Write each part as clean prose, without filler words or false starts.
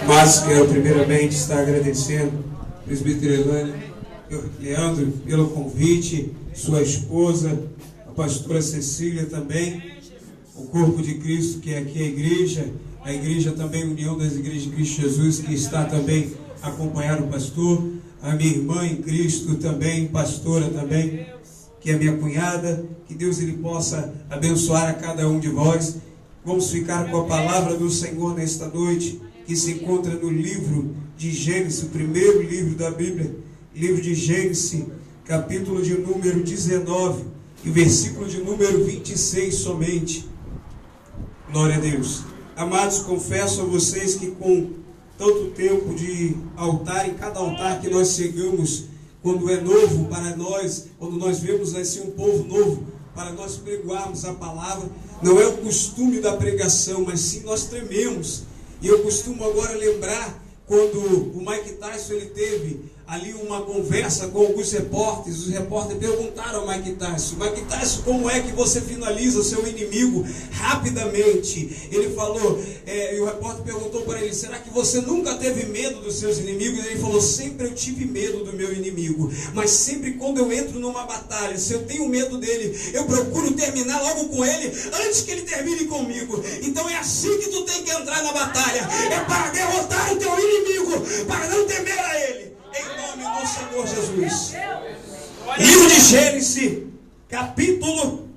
Mas quero primeiramente estar agradecendo ao presbítero Leandro pelo convite, sua esposa, a pastora Cecília também, o corpo de Cristo que é aqui a igreja também, União das Igrejas de Cristo Jesus, que está também acompanhando o pastor, a minha irmã em Cristo também, pastora também, que é minha cunhada, que Deus ele possa abençoar a cada um de vós. Vamos ficar com a palavra do Senhor nesta noite, que se encontra no livro de Gênesis, o primeiro livro da Bíblia, livro de Gênesis, capítulo de número 19, e versículo de número 26 somente. Glória a Deus. Amados, confesso a vocês que com tanto tempo de altar, em cada altar que nós chegamos, quando é novo para nós, quando nós vemos assim um povo novo, para nós pregoarmos a palavra, não é o costume da pregação, mas sim nós trememos. E eu costumo agora lembrar quando o Mike Tyson ele teve ali uma conversa com alguns repórteres. Os repórteres perguntaram ao Mike Tyson: como é que você finaliza o seu inimigo rapidamente? Ele falou, e o repórter perguntou para ele: será que você nunca teve medo dos seus inimigos? Ele falou: sempre eu tive medo do meu inimigo, mas sempre quando eu entro numa batalha, se eu tenho medo dele, eu procuro terminar logo com ele, antes que ele termine comigo. Então é assim que tu tem que entrar na batalha, é para derrotar o teu inimigo, para não temer a ele, em nome do Senhor Jesus. Livro de Gênesis, capítulo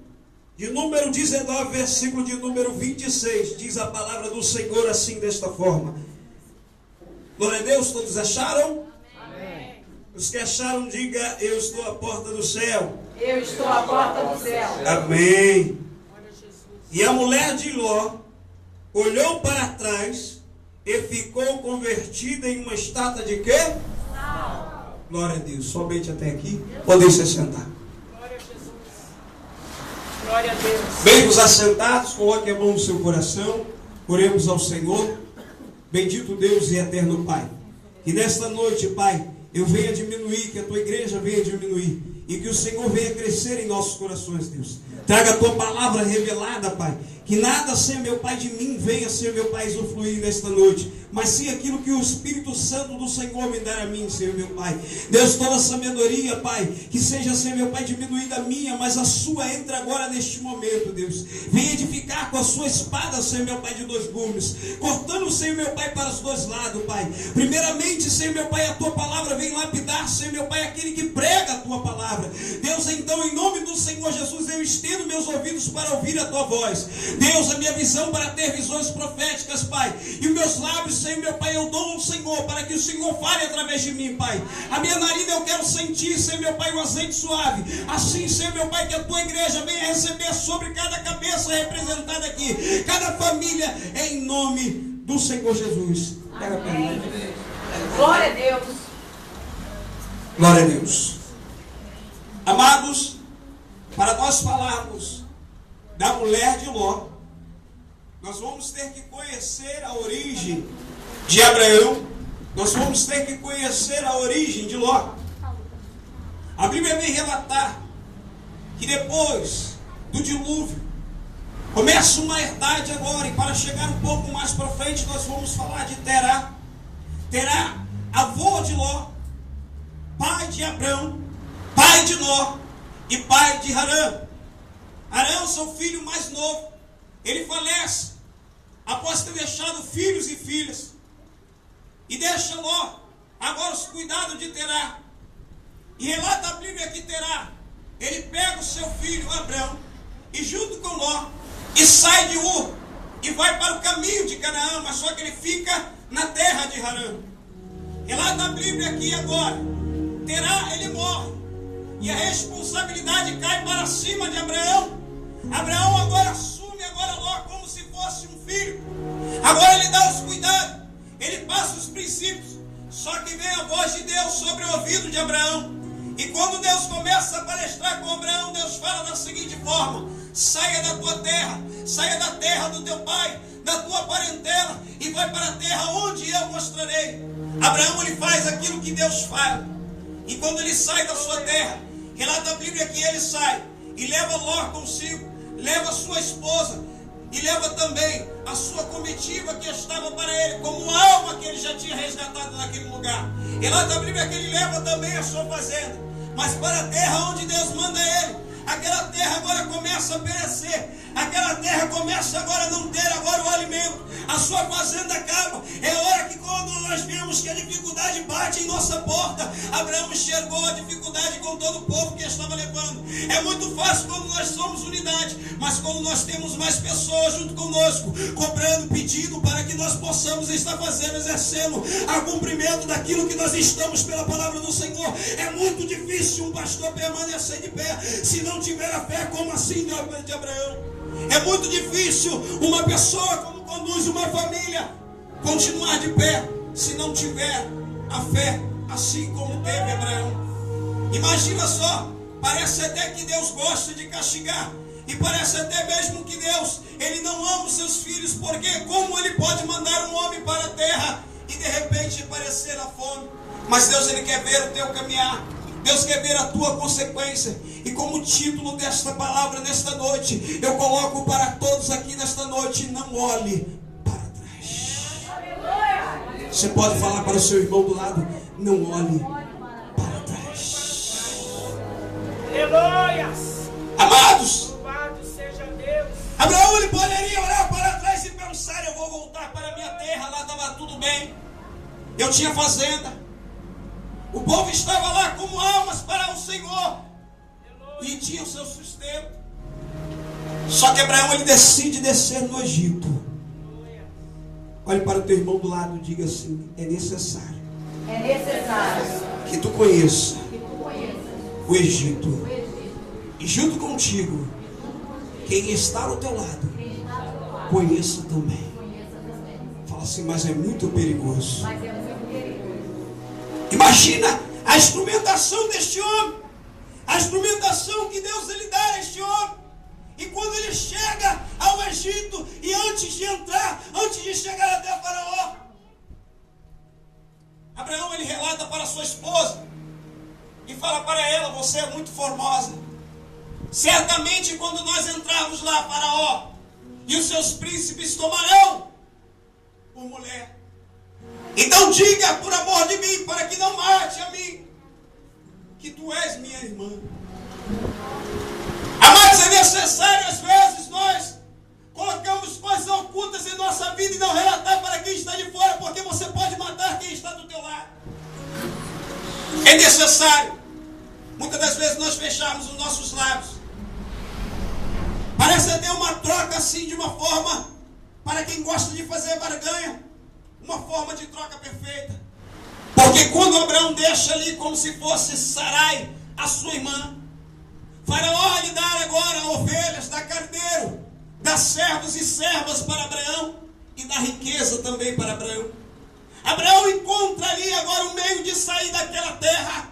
de número 19, versículo de número 26, diz a palavra do Senhor assim, desta forma. Glória a Deus, todos acharam? Amém. Os que acharam, diga: eu estou à porta do céu. Eu estou à porta do céu. Amém. E a mulher de Ló olhou para trás e ficou convertida em uma estátua de quê? Glória a Deus. Somente até aqui. Podem se sentar. Glória a Jesus. Glória a Deus. Bem, os assentados, coloquem a mão no seu coração. Oremos ao Senhor. Bendito Deus e eterno Pai, que nesta noite, Pai, eu venha diminuir, que a tua igreja venha diminuir, e que o Senhor venha crescer em nossos corações, Deus. Traga a tua palavra revelada, Pai. Que nada, Senhor, meu Pai, de mim venha, Senhor, meu Pai, usufruir nesta noite, mas sim aquilo que o Espírito Santo do Senhor me dá a mim, Senhor, meu Pai. Deus, toda a sabedoria, Pai, que seja, Senhor, meu Pai, diminuída a minha, mas a sua entra agora neste momento, Deus. Venha edificar com a sua espada, Senhor, meu Pai, de dois gumes, cortando, Senhor, meu Pai, para os dois lados, Pai. Primeiramente, Senhor, meu Pai, a tua palavra vem lapidar, Senhor, meu Pai, aquele que prega a tua palavra. Deus, então, em nome do Senhor Jesus, eu estendo meus ouvidos para ouvir a tua voz. Deus, a minha visão para ter visões proféticas, Pai. E os meus lábios, Senhor, meu Pai, eu dou ao Senhor para que o Senhor fale através de mim, Pai. A minha narina eu quero sentir, Senhor, meu Pai, um azeite suave. Assim, Senhor, meu Pai, que a tua igreja venha receber sobre cada cabeça representada aqui, cada família, em nome do Senhor Jesus. Amém. Glória a Deus. Glória a Deus. Amados, para nós falarmos da mulher de Ló, nós vamos ter que conhecer a origem de Abraão. Nós vamos ter que conhecer a origem de Ló. A Bíblia vem relatar que depois do dilúvio começa uma herdade agora, e para chegar um pouco mais para frente nós vamos falar de Terá. Terá, avô de Ló, pai de Abrão, pai de Ló e pai de Harã. Arão, seu filho mais novo, ele falece após ter deixado filhos e filhas, e deixa Ló agora os cuidados de Terá. E relata a Bíblia que Terá, ele pega o seu filho Abrão, e junto com Ló, e sai de Ur, e vai para o caminho de Canaã, mas só que ele fica na terra de Harã. Relata a Bíblia aqui agora, Terá, ele morre, e a responsabilidade cai para cima de Abraão. Abraão agora assume agora Ló como se fosse um filho. Agora ele dá os cuidados, ele passa os princípios. Só que vem a voz de Deus sobre o ouvido de Abraão. E quando Deus começa a palestrar com Abraão, Deus fala da seguinte forma: saia da tua terra, saia da terra do teu pai, da tua parentela, e vai para a terra onde eu mostrarei. Abraão, ele faz aquilo que Deus fala. E quando ele sai da sua terra, relata a Bíblia que ele sai e leva Ló consigo, leva sua esposa e leva também a sua comitiva que estava para ele como alma alma que ele já tinha resgatado naquele lugar. E lá da Bíblia que ele leva também a sua fazenda, mas para a terra onde Deus manda ele. Aquela terra agora começa a perecer. Aquela terra começa agora a não ter agora o alimento. A sua fazenda acaba. É hora que quando nós vemos que a dificuldade bate em nossa porta, Abraão enxergou a dificuldade com todo o povo que estava levando. É muito fácil quando nós somos unidade, mas quando nós temos mais pessoas junto conosco, cobrando, pedindo para que nós possamos estar fazendo, exercendo a cumprimento daquilo que nós estamos pela palavra do Senhor. É muito difícil um pastor permanecer de pé se não tiver a fé como assim de Abraão. É muito difícil uma pessoa como conduz uma família continuar de pé se não tiver a fé assim como teve Abraão. Imagina só, parece até que Deus gosta de castigar, e parece até mesmo que Deus, ele não ama os seus filhos, porque como ele pode mandar um homem para a terra e de repente parecer a fome? Mas Deus, ele quer ver o teu caminhar. Deus quer ver a tua consequência. E como título desta palavra nesta noite, eu coloco para todos aqui nesta noite: não olhe para trás. Você pode falar para o seu irmão do lado: não olhe para trás. Aleluia. Amados, Louvado seja Deus. Abraão, ele poderia olhar para trás e pensar: eu vou voltar para a minha terra, lá estava tudo bem, eu tinha fazenda, o povo estava lá como almas para o Senhor e tinha o seu sustento. Só que Abraão, ele decide descer no Egito. Olhe para o teu irmão do lado e diga assim: é necessário que tu conheça o Egito, e junto contigo quem está ao teu lado conheça também. Fala assim: mas é muito perigoso. Imagina a instrumentação deste homem, a instrumentação que Deus ele dá a este homem. E quando ele chega ao Egito, e antes de entrar, antes de chegar até Faraó, Abraão, ele relata para sua esposa e fala para ela: você é muito formosa. Certamente quando nós entrarmos lá, Faraó e os seus príncipes tomarão por mulher. Então diga por amor de mim, para que não mate a mim, que tu és minha irmã. Amados, é necessário às vezes nós colocamos coisas ocultas em nossa vida e não relatar para quem está de fora, porque você pode matar quem está do teu lado. É necessário. Muitas das vezes nós fechamos os nossos lábios. Parece até uma troca assim, de uma forma, para quem gosta de fazer barganha, uma forma de troca perfeita. Porque quando Abraão deixa ali como se fosse Sarai, a sua irmã, Faraó lhe dá agora ovelhas, dá carneiro, dá servos e servas para Abraão, e dá riqueza também para Abraão. Abraão encontra ali agora o meio de sair daquela terra,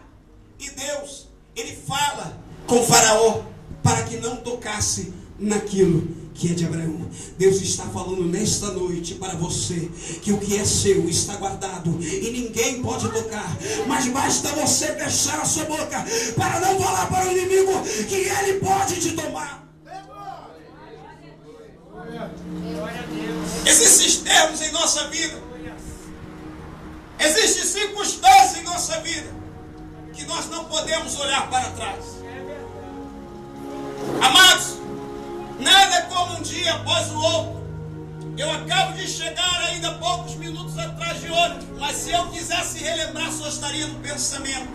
e Deus, ele fala com Faraó para que não tocasse naquilo que é de Abraão. Deus está falando nesta noite para você que o que é seu está guardado e ninguém pode tocar, mas basta você fechar a sua boca para não falar para o inimigo que ele pode te tomar. Existem termos em nossa vida, existem circunstâncias em nossa vida que nós não podemos olhar para trás. Amados, nada é como um dia após o outro. Eu acabo de chegar ainda poucos minutos atrás de ônibus, mas se eu quisesse relembrar, só estaria no pensamento.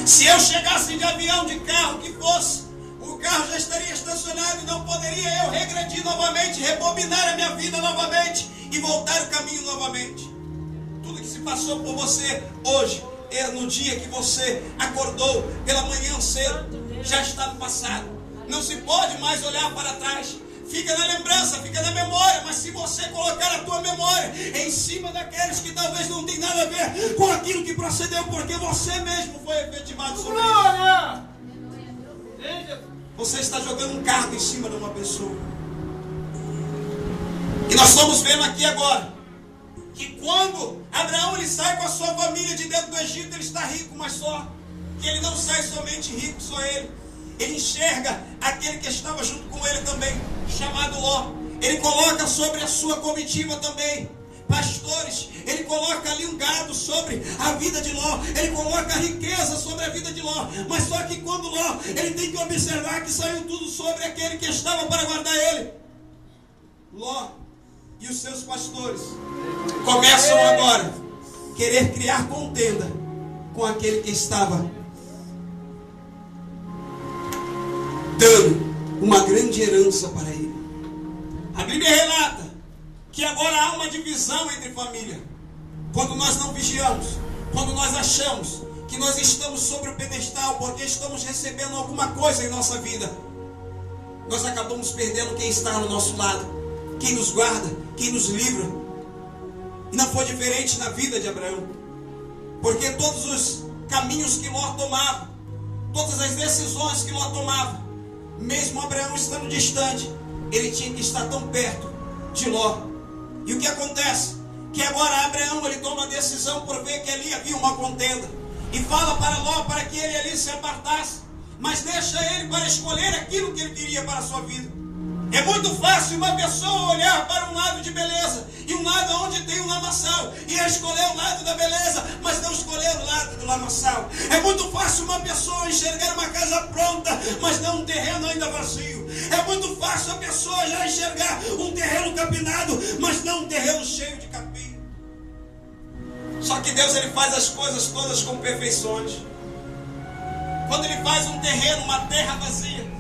Se eu chegasse de avião, de carro, que fosse, o carro já estaria estacionado e não poderia eu regredir novamente, rebobinar a minha vida novamente e voltar o caminho novamente. Tudo que se passou por você hoje, no dia que você acordou pela manhã cedo, já está no passado. Não se pode mais olhar para trás. Fica na lembrança, fica na memória. Mas se você colocar a tua memória em cima daqueles que talvez não tem nada a ver com aquilo que procedeu, porque você mesmo foi efetivado sobre isso, você está jogando um cargo em cima de uma pessoa. E nós estamos vendo aqui agora que quando Abraão ele sai com a sua família de dentro do Egito, ele está rico, mas só que ele não sai somente rico, só ele. Ele enxerga aquele que estava junto com ele também, chamado Ló. Ele coloca sobre a sua comitiva também, pastores, ele coloca ali um gado sobre a vida de Ló, ele coloca a riqueza sobre a vida de Ló, mas só que quando Ló, ele tem que observar que saiu tudo sobre aquele que estava para guardar ele. Ló e os seus pastores começam agora a querer criar contenda com aquele que estava dando uma grande herança para ele. A Bíblia relata que agora há uma divisão entre família. Quando nós não vigiamos, quando nós achamos que nós estamos sobre o pedestal porque estamos recebendo alguma coisa em nossa vida, nós acabamos perdendo quem está ao nosso lado, quem nos guarda, quem nos livra. E não foi diferente na vida de Abraão, porque todos os caminhos que Ló tomava, todas as decisões que Ló tomava, mesmo Abraão estando distante, ele tinha que estar tão perto de Ló. E o que acontece? Que agora Abraão, ele toma a decisão por ver que ali havia uma contenda, e fala para Ló para que ele ali se apartasse, mas deixa ele para escolher aquilo que ele queria para a sua vida. É muito fácil uma pessoa olhar para um lado de beleza e um lado onde tem um lamaçal e escolher o lado da beleza, mas não escolher o lado do lamaçal. É muito fácil uma pessoa enxergar uma casa pronta, mas não um terreno ainda vazio. É muito fácil a pessoa já enxergar um terreno capinado, mas não um terreno cheio de capim. Só que Deus, ele faz as coisas todas com perfeições. Quando ele faz um terreno, uma terra vazia,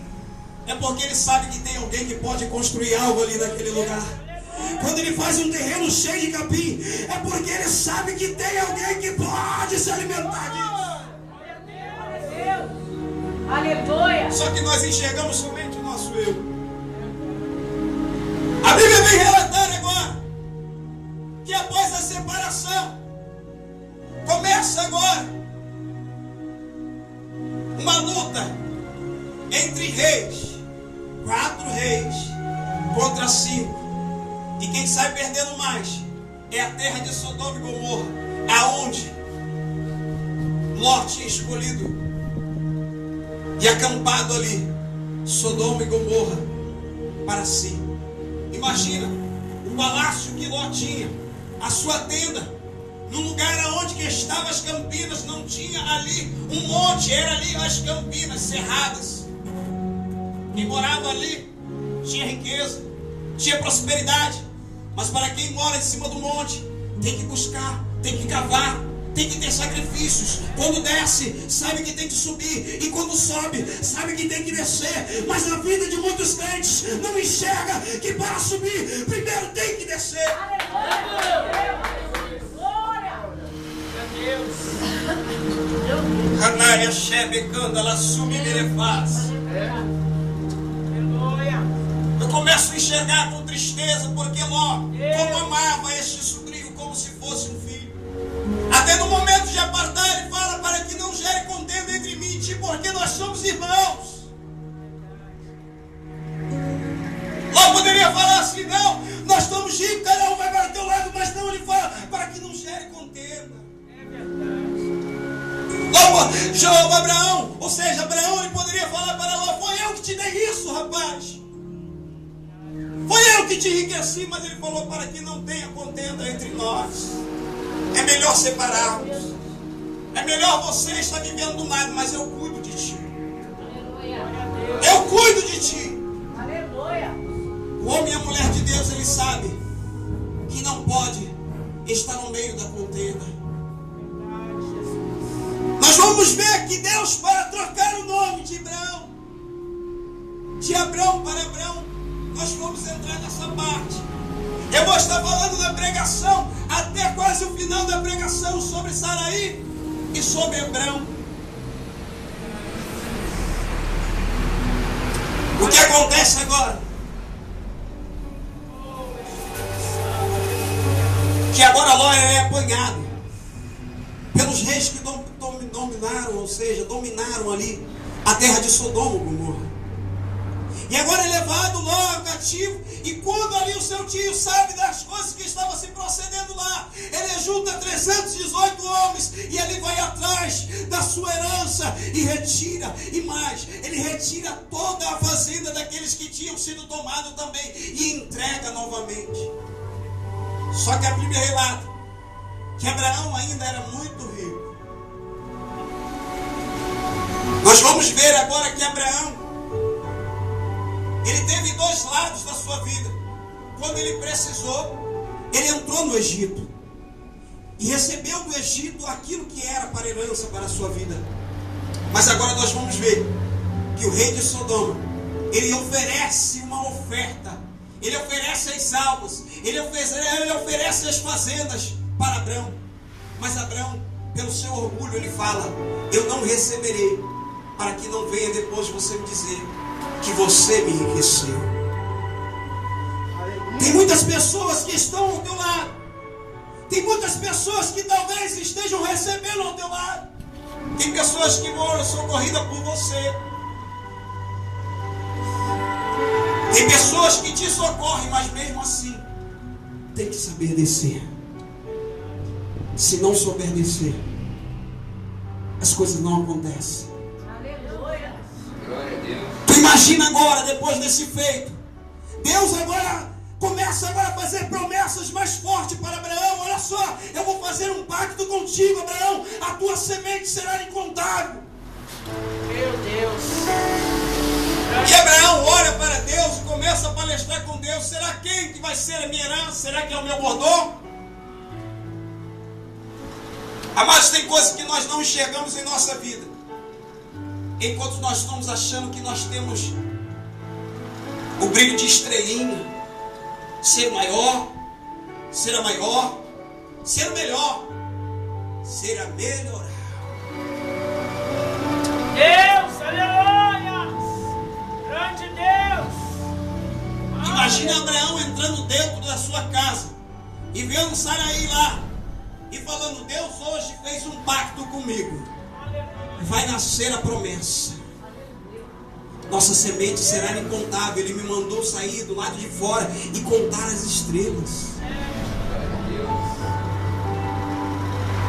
é porque ele sabe que tem alguém que pode construir algo ali naquele lugar. Quando ele faz um terreno cheio de capim, é porque ele sabe que tem alguém que pode se alimentar disso. Aleluia. Só que nós enxergamos somente o nosso eu. A Bíblia vem relatar agora que após a separação, começa agora uma luta entre reis. 4 reis contra 5. E quem sai perdendo mais é a terra de Sodoma e Gomorra, aonde Ló tinha escolhido e acampado ali Sodoma e Gomorra para si. Imagina o palácio que Ló tinha, a sua tenda, no lugar onde que estavam as campinas. Não tinha ali um monte, era ali as campinas cerradas. Quem morava ali tinha riqueza, tinha prosperidade. Mas para quem mora em cima do monte, tem que buscar, tem que cavar, tem que ter sacrifícios. Quando desce, sabe que tem que subir. E quando sobe, sabe que tem que descer. Mas na vida de muitos crentes, não enxerga que para subir, primeiro tem que descer. Canária chebecando, ela sube e me faz. Eu começo a enxergar com tristeza, porque Ló, como amava este sobrinho como se fosse um filho. Até no momento de apartar, ele fala para que não gere contenda entre mim e ti, porque nós somos irmãos. Ló poderia falar assim: não, nós estamos ricos, cada um vai para o teu lado, mas não, ele fala para que não gere contenda. Ló, Abraão, ou seja, Abraão, ele poderia falar para Ló: foi eu que te dei isso, rapaz. Foi eu que te enriqueci, mas ele falou para que não tenha contenda entre nós. É melhor separarmos. É melhor você estar vivendo do lado, mas eu cuido de ti. Eu cuido de ti. O homem e a mulher de Deus, ele sabe que não pode estar no meio da contenda. Nós vamos ver que Deus, para trocar o nome de Abrão para Abrão, nós vamos entrar nessa parte. Eu vou estar falando da pregação até quase o final da pregação sobre Saraí e sobre Abrão. O que acontece agora? Que agora Ló é apanhado pelos reis que dominaram, ou seja, dominaram ali a terra de Sodoma e Gomorra. E agora é levado Ló cativo. E quando ali o seu tio sabe das coisas que estavam se procedendo lá, ele junta 318 homens e ele vai atrás da sua herança e retira. E mais, ele retira toda a fazenda daqueles que tinham sido tomados também e entrega novamente. Só que a Bíblia relata que Abraão ainda era muito rico. Nós vamos ver agora que Abraão, ele teve dois lados da sua vida. Quando ele precisou, ele entrou no Egito e recebeu do Egito aquilo que era para herança para a sua vida. Mas agora nós vamos ver que o rei de Sodoma, ele oferece uma oferta, ele oferece as almas, ele oferece as fazendas para Abraão. Mas Abraão, pelo seu orgulho, ele fala: eu não receberei, para que não venha depois você me dizer que você me enriqueceu. Tem muitas pessoas que estão ao teu lado, tem muitas pessoas que talvez estejam recebendo ao teu lado, tem pessoas que foram socorridas por você, tem pessoas que te socorrem, mas mesmo assim tem que saber descer. Se não souber descer, as coisas não acontecem. Aleluia. Glória a Deus. Tu imagina agora, depois desse feito, Deus agora começa agora a fazer promessas mais fortes para Abraão. Olha só, eu vou fazer um pacto contigo, Abraão, a tua semente será incontável. Meu Deus. E Abraão olha para Deus e começa a palestrar com Deus: será quem que vai ser a minha herança? Será que é o meu mordomo? Amados, tem coisas que nós não enxergamos em nossa vida, enquanto nós estamos achando que nós temos o brilho de estrelinha, ser o maior, ser a maior, ser o melhor, ser a melhorar. Deus, aleluia. Grande Deus. Imagina Abraão entrando dentro da sua casa e vendo Saraí lá e falando: Deus hoje fez um pacto comigo, vai nascer a promessa, nossa semente será incontável. Ele me mandou sair do lado de fora e contar as estrelas.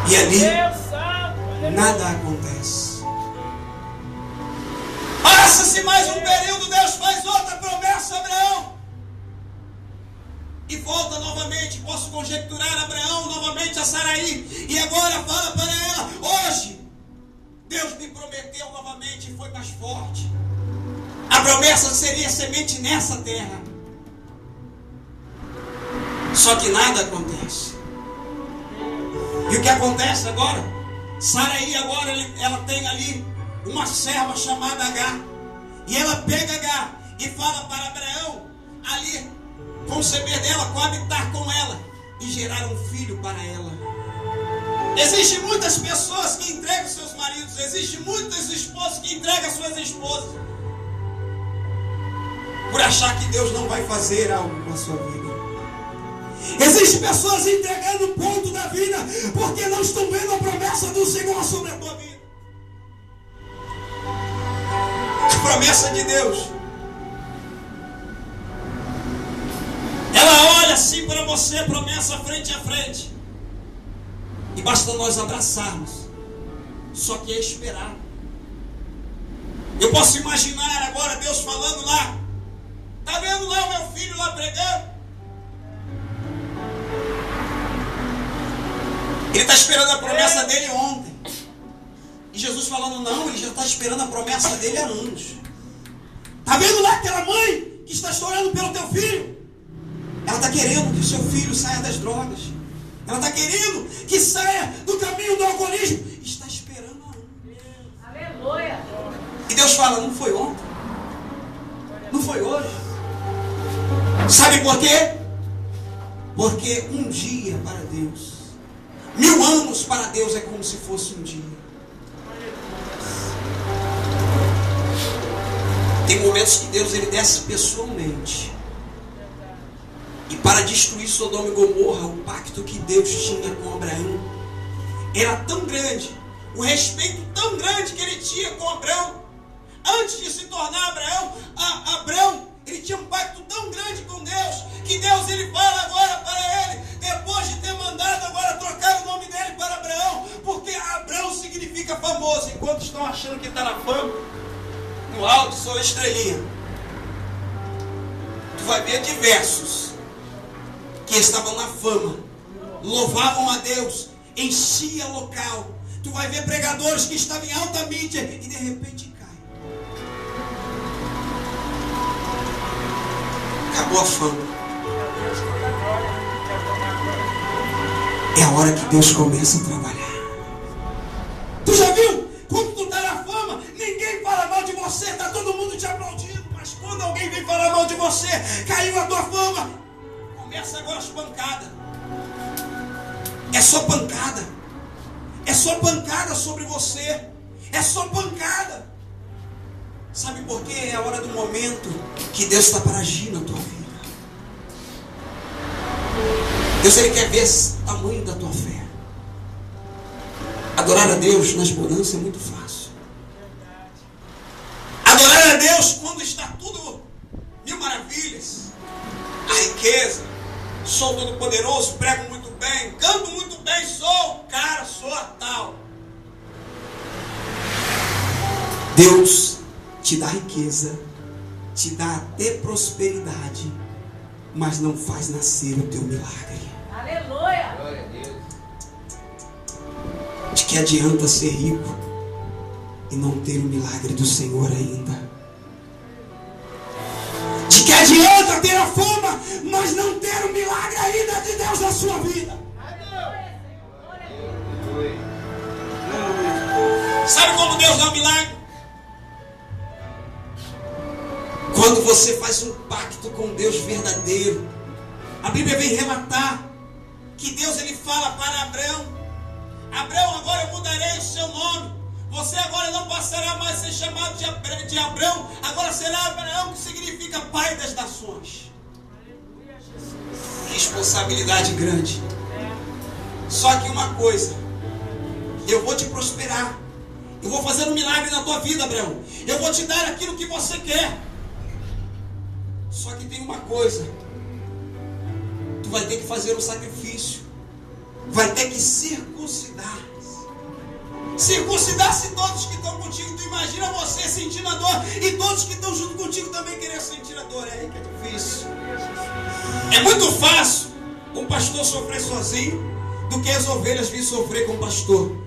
E ali nada acontece. Passa-se mais um período, Deus faz outra promessa a Abraão e volta novamente. Posso conjecturar Abraão novamente a Saraí, e agora fala para ela: hoje Deus me prometeu novamente, e foi mais forte. A promessa seria semente nessa terra. Só que nada acontece. E o que acontece agora? Saraí agora ela tem ali uma serva chamada Agar, e ela pega Agar e fala para Abraão ali conceber dela, coabitar com ela e gerar um filho para ela. Existem muitas pessoas que entregam seus maridos, existem muitas esposas que entregam suas esposas, por achar que Deus não vai fazer algo com a sua vida. Existem pessoas entregando o ponto da vida porque não estão vendo a promessa do Senhor sobre a tua vida. A promessa de Deus, ela olha assim para você, promessa frente a frente, e basta nós abraçarmos. Só que é esperar. Eu posso imaginar agora Deus falando lá: está vendo lá o meu filho lá pregando? Ele está esperando a promessa dele ontem. E Jesus falando: não, ele já está esperando a promessa dele há anos. Está vendo lá aquela mãe que está chorando pelo teu filho? Ela está querendo que o seu filho saia das drogas. Ela está querendo que saia do caminho do alcoolismo. Está esperando há anos. Aleluia. E Deus fala: não foi ontem, não foi hoje. Sabe por quê? Porque um dia para Deus, 1000 anos para Deus é como se fosse um dia. Tem momentos que Deus ele desce pessoalmente, e para destruir Sodoma e Gomorra, o pacto que Deus tinha com Abraão era tão grande, o respeito tão grande que ele tinha com Abraão. Antes de se tornar Abraão, ele tinha um pacto tão grande com Deus, que Deus ele fala agora para ele, depois de ter mandado agora trocar o nome dele para Abraão, porque Abraão significa famoso. Enquanto estão achando que está na fama, no alto, sou estrelinha. Tu vai ver diversos que estavam na fama, louvavam a Deus, enchia local. Tu vai ver pregadores que estavam em alta mídia e de repente cai. Acabou a fama. É a hora que Deus começa a trabalhar. Tu já viu? Quando tu está na fama, ninguém fala mal de você, está todo mundo te aplaudindo. Mas quando alguém vem falar mal de você, caiu a tua fama, começa agora as pancadas. É só pancada. É só pancada sobre você. É só pancada. Sabe por quê? É a hora do momento que Deus está para agir na tua vida. Deus, Ele quer ver o tamanho da tua fé. Adorar a Deus nas bonanças é muito fácil. Adorar a Deus quando está tudo mil maravilhas. A riqueza. Sou todo poderoso, prego muito bem, canto muito bem, sou o cara, sou a tal. Deus te dá riqueza, te dá até prosperidade, mas não faz nascer o teu milagre. Aleluia! Glória a Deus. De que adianta ser rico e não ter o milagre do Senhor ainda? De que adianta ter a fama, mas não ter o milagre ainda de Deus na sua vida? Sabe como Deus dá um milagre? Quando você faz um pacto com Deus verdadeiro. A Bíblia vem relatar que Deus, Ele fala para Abraão: Abraão, agora eu mudarei o seu nome. Você agora não passará mais a ser chamado de Abraão, agora será Abraão, que significa pai das nações. Responsabilidade grande. Só que uma coisa: eu vou te prosperar. Eu vou fazer um milagre na tua vida, Abraão. Eu vou te dar aquilo que você quer. Só que tem uma coisa: tu vai ter que fazer um sacrifício. Vai ter que circuncidar. Circuncidar-se todos que estão contigo. Tu imagina você sentindo a dor e todos que estão junto contigo também querem sentir a dor. É aí que é difícil. É muito fácil um pastor sofrer sozinho do que as ovelhas virem sofrer com o pastor.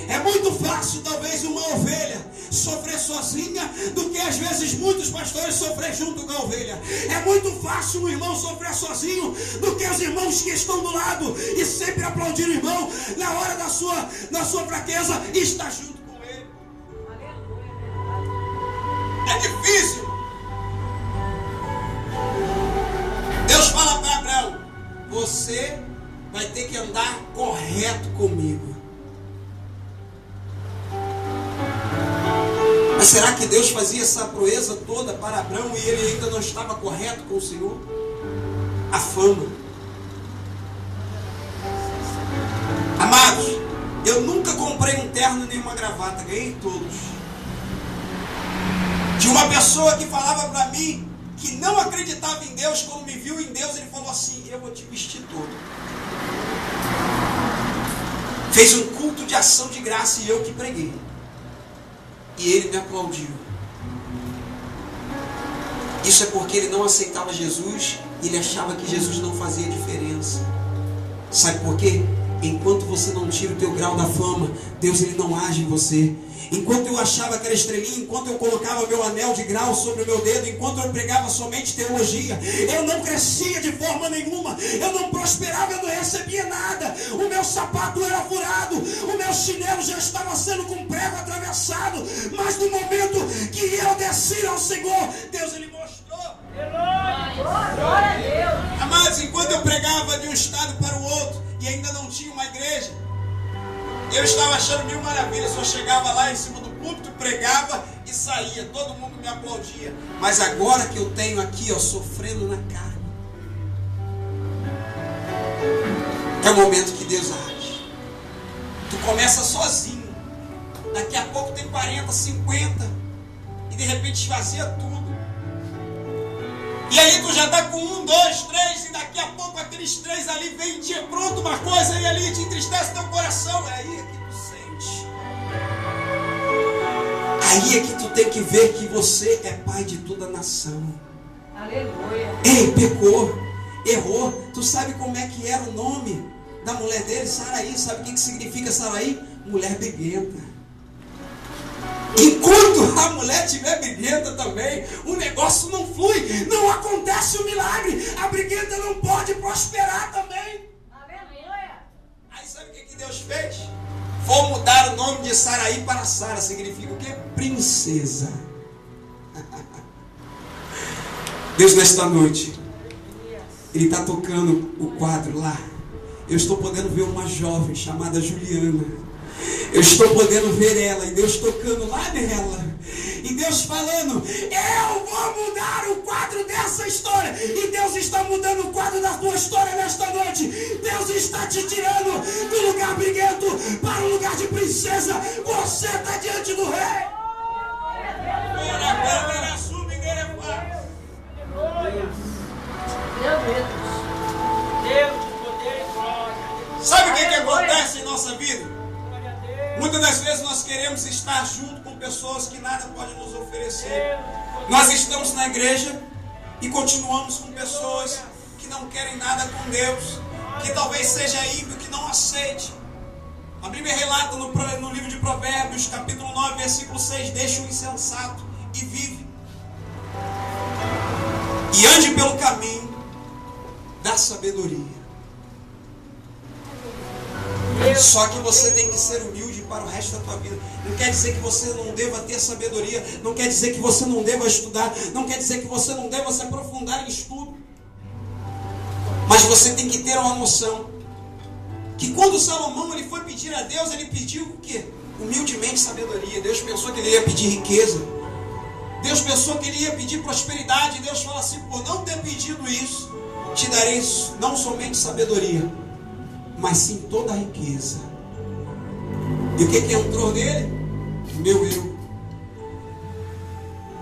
É muito fácil talvez uma ovelha sofrer sozinha do que às vezes muitos pastores sofrer junto com a ovelha. É muito fácil um irmão sofrer sozinho do que os irmãos que estão do lado e sempre aplaudir o irmão na hora da sua fraqueza e estar junto com ele. É difícil. Deus fala para Abraão: você vai ter que andar correto comigo. Mas será que Deus fazia essa proeza toda para Abraão e ele ainda não estava correto com o Senhor? A fama. Amados, eu nunca comprei um terno nem uma gravata, ganhei todos. De uma pessoa que falava para mim que não acreditava em Deus, quando me viu em Deus, ele falou assim: eu vou te vestir todo. Fez um culto de ação de graça e eu que preguei. E ele me aplaudiu. Isso é porque ele não aceitava Jesus e ele achava que Jesus não fazia diferença. Sabe por quê? Enquanto você não tira o teu grau da fama, Deus, Ele não age em você. Enquanto eu achava que era estrelinha, enquanto eu colocava meu anel de grau sobre o meu dedo, enquanto eu pregava somente teologia, eu não crescia de forma nenhuma, eu não prosperava, eu não recebia nada. O meu sapato era furado, o meu chinelo já estava sendo com prego atravessado. Mas no momento que eu desci ao Senhor, Deus, Ele mostrou. Glória a Deus. Amados, enquanto eu pregava de um estado para o outro e ainda não tinha uma igreja, eu estava achando mil maravilhas. Eu chegava lá em cima do púlpito, pregava e saía, todo mundo me aplaudia. Mas agora que eu tenho aqui, ó, sofrendo na carne, é o momento que Deus age. Tu começa sozinho, daqui a pouco tem 40, 50 e de repente esvazia tudo. E aí tu já está com 1, 2, 3 e daqui a pouco aqueles 3 ali vem te pronto uma coisa e ali te entristece teu coração. É aí que tu sente. Aí é que tu tem que ver que você é pai de toda a nação. Aleluia. Ei, pecou. errou. Tu sabe como é que era o nome da mulher dele? Saraí. Sabe o que significa Saraí? Mulher briguenta. Enquanto a mulher estiver briguenta também, o negócio não flui, não acontece o milagre. A briguenta não pode prosperar também. Aí sabe o que Deus fez? Vou mudar o nome de Saraí para Sara. Significa o quê? Princesa. Deus, nesta noite, Ele está tocando o quadro lá. Eu estou podendo ver uma jovem chamada Juliana. Eu estou podendo ver ela, e Deus tocando lá nela, e Deus falando: eu vou mudar o quadro dessa história. E Deus está mudando o quadro da tua história nesta noite. Deus está te tirando do lugar briguento para o lugar de princesa. Você está diante do rei. Sabe o que acontece em nossa vida? Muitas das vezes nós queremos estar junto com pessoas que nada podem nos oferecer. Nós estamos na igreja e continuamos com pessoas que não querem nada com Deus, que talvez seja ímpio, que não aceite. A Bíblia relata no livro de Provérbios, capítulo 9, versículo 6, deixa o insensato e vive. E ande pelo caminho da sabedoria. Só que você tem que ser humilde para o resto da tua vida. Não quer dizer que você não deva ter sabedoria. Não quer dizer que você não deva estudar. Não quer dizer que você não deva se aprofundar em estudo. Mas você tem que ter uma noção que quando Salomão ele foi pedir a Deus, ele pediu o quê? Humildemente sabedoria. Deus pensou que ele ia pedir riqueza. Deus pensou que ele ia pedir prosperidade. Deus fala assim: por não ter pedido isso, te darei não somente sabedoria, mas sim toda a riqueza. E o que entrou nele? Meu eu.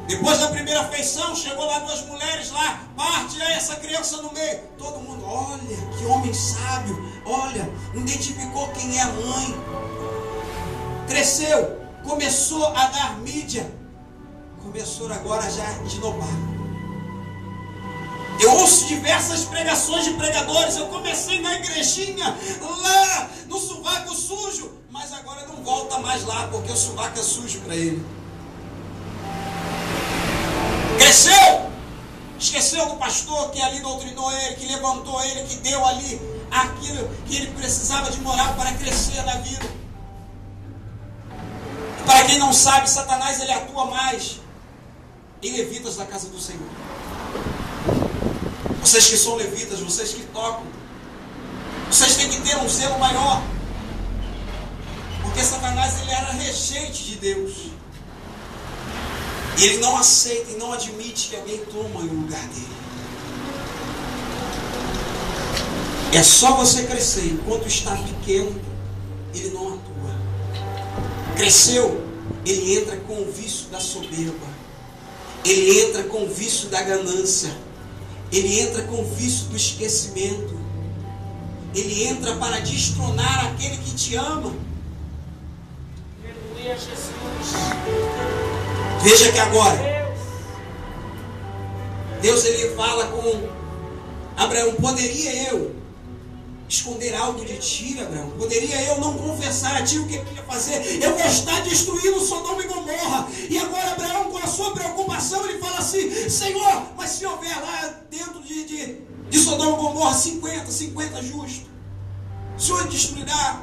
Depois da primeira feição, chegou lá duas mulheres lá, parte aí essa criança no meio. Todo mundo, olha, que homem sábio, olha, identificou quem é a mãe. Cresceu, começou a dar mídia, começou agora já a inovar. Eu ouço diversas pregações de pregadores. Eu comecei na igrejinha, lá no sovaco sujo, mas agora não volta mais lá, porque o sovaco é sujo para ele. Cresceu, esqueceu do pastor que ali doutrinou ele, que levantou ele, que deu ali aquilo que ele precisava de moral para crescer na vida. E para quem não sabe, Satanás ele atua mais em levitas da casa do Senhor. Vocês que são levitas, vocês que tocam, vocês têm que ter um zelo maior, porque Satanás ele era regente de Deus, e ele não aceita e não admite que alguém toma o lugar dele. É só você crescer. Enquanto está pequeno, ele não atua. Cresceu, ele entra com o vício da soberba, ele entra com o vício da ganância, ele entra com o vício do esquecimento. Ele entra para destronar aquele que te ama. Aleluia, Jesus. Veja que agora Deus ele fala com Abraão: poderia eu esconder algo de ti, Abraão? Poderia eu não confessar a ti o que eu ia fazer? Eu vou estar destruindo Sodoma e Gomorra. E agora Abraão, com a sua preocupação, ele fala assim: Senhor, mas se houver lá dentro de Sodoma e Gomorra 50 justos, o Senhor destruirá